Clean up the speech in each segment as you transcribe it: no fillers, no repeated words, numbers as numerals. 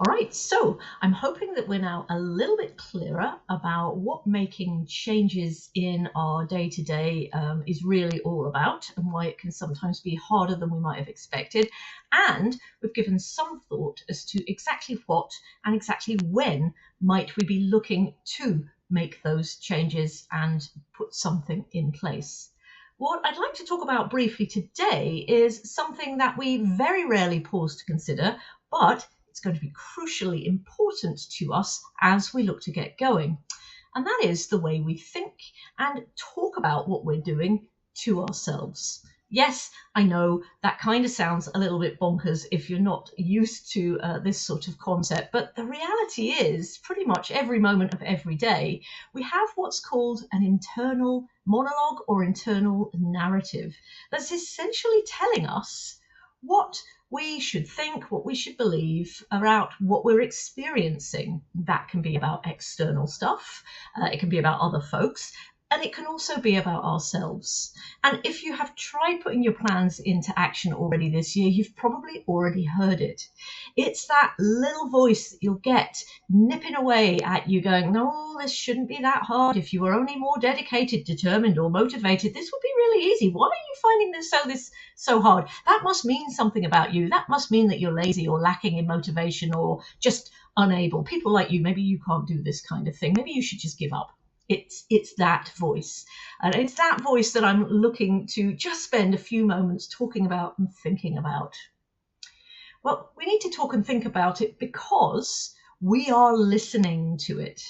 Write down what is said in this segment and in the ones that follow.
All right, so I'm hoping that we're now a little bit clearer about what making changes in our day-to-day is really all about and why it can sometimes be harder than we might have expected. And we've given some thought as to exactly what and exactly when might we be looking to make those changes and put something in place. What I'd like to talk about briefly today is something that we very rarely pause to consider, but it's going to be crucially important to us as we look to get going. And that is the way we think and talk about what we're doing to ourselves. Yes, I know that kind of sounds a little bit bonkers if you're not used to this sort of concept, but the reality is pretty much every moment of every day, we have what's called an internal monologue or internal narrative that's essentially telling us what we should think, what we should believe about what we're experiencing. That can be about external stuff, it can be about other folks, and it can also be about ourselves. And if you have tried putting your plans into action already this year, you've probably already heard it. It's that little voice that you'll get nipping away at you going, no, this shouldn't be that hard. If you were only more dedicated, determined, or motivated, this would be really easy. Why are you finding this so hard? That must mean something about you. That must mean that you're lazy or lacking in motivation or just unable. People like you, maybe you can't do this kind of thing. Maybe you should just give up. It's that voice. And it's that voice that I'm looking to just spend a few moments talking about and thinking about. Well, we need to talk and think about it because we are listening to it.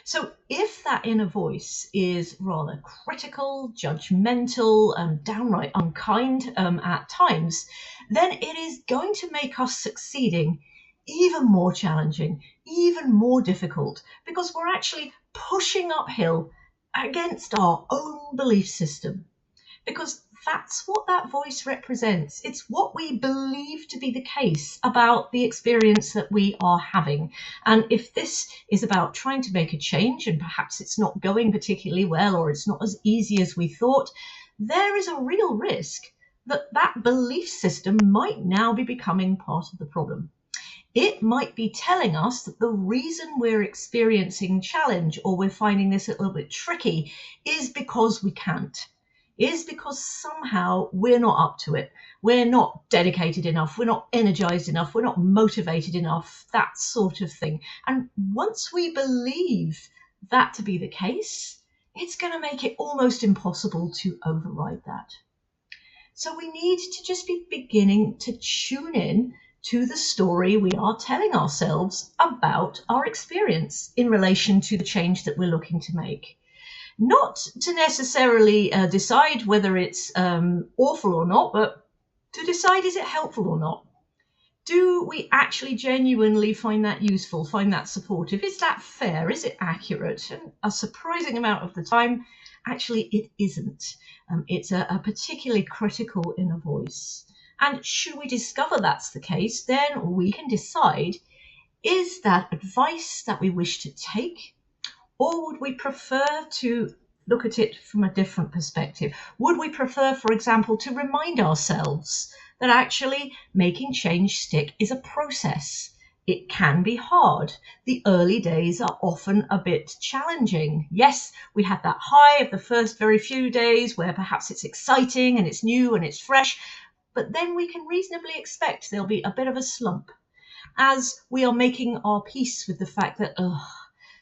So if that inner voice is rather critical, judgmental, and downright unkind at times, then it is going to make us succeeding even more challenging, even more difficult, because we're actually pushing uphill against our own belief system. Because that's what that voice represents. It's what we believe to be the case about the experience that we are having. And if this is about trying to make a change and perhaps it's not going particularly well or it's not as easy as we thought, there is a real risk that that belief system might now be becoming part of the problem. It might be telling us that the reason we're experiencing challenge or we're finding this a little bit tricky is because we can't. Is because somehow we're not up to it. We're not dedicated enough. We're not energized enough. We're not motivated enough, that sort of thing. And once we believe that to be the case, it's going to make it almost impossible to override that. So we need to just be beginning to tune in to the story we are telling ourselves about our experience in relation to the change that we're looking to make. Not to necessarily decide whether it's awful or not, but to decide is it helpful or not. Do we actually genuinely find that useful, find that supportive? Is that fair? Is it accurate? And a surprising amount of the time, actually, it isn't. It's a particularly critical inner voice. And should we discover that's the case, then we can decide, is that advice that we wish to take? Or would we prefer to look at it from a different perspective? Would we prefer, for example, to remind ourselves that actually making change stick is a process? It can be hard. The early days are often a bit challenging. Yes, we have that high of the first very few days where perhaps it's exciting and it's new and it's fresh, but then we can reasonably expect there'll be a bit of a slump as we are making our peace with the fact that,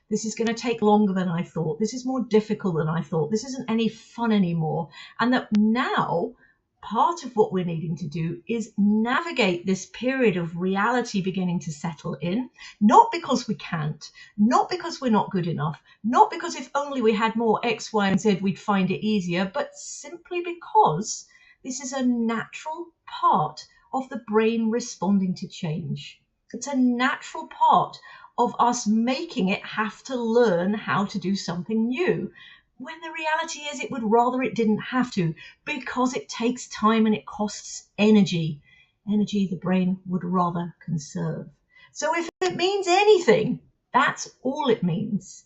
this is going to take longer than I thought. This is more difficult than I thought. This isn't any fun anymore. And that now part of what we're needing to do is navigate this period of reality beginning to settle in, not because we can't, not because we're not good enough, not because if only we had more X, Y, and Z, we'd find it easier, but simply because this is a natural part of the brain responding to change. It's a natural part of us making it have to learn how to do something new, when the reality is it would rather it didn't have to, because it takes time and it costs energy the brain would rather conserve. So if it means anything, that's all it means.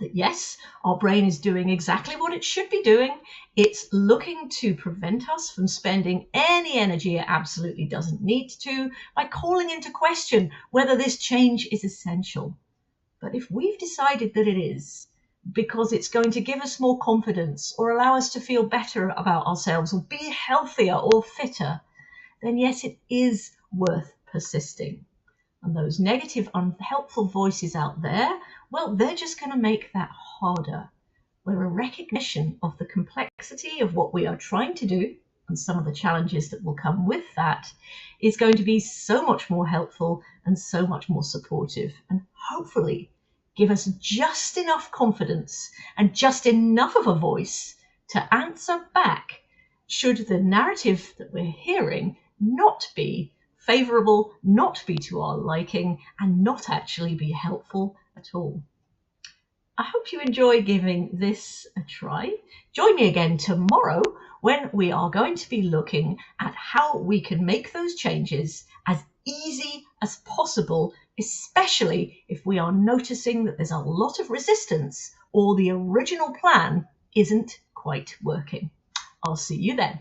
that yes, our brain is doing exactly what it should be doing. It's looking to prevent us from spending any energy it absolutely doesn't need to by calling into question whether this change is essential. But if we've decided that it is, because it's going to give us more confidence or allow us to feel better about ourselves or be healthier or fitter, then yes, it is worth persisting. And those negative, unhelpful voices out there, well, they're just going to make that harder. Where a recognition of the complexity of what we are trying to do and some of the challenges that will come with that is going to be so much more helpful and so much more supportive, and hopefully give us just enough confidence and just enough of a voice to answer back should the narrative that we're hearing not be favourable, not be to our liking, and not actually be helpful at all. I hope you enjoy giving this a try. Join me again tomorrow when we are going to be looking at how we can make those changes as easy as possible, especially if we are noticing that there's a lot of resistance or the original plan isn't quite working. I'll see you then.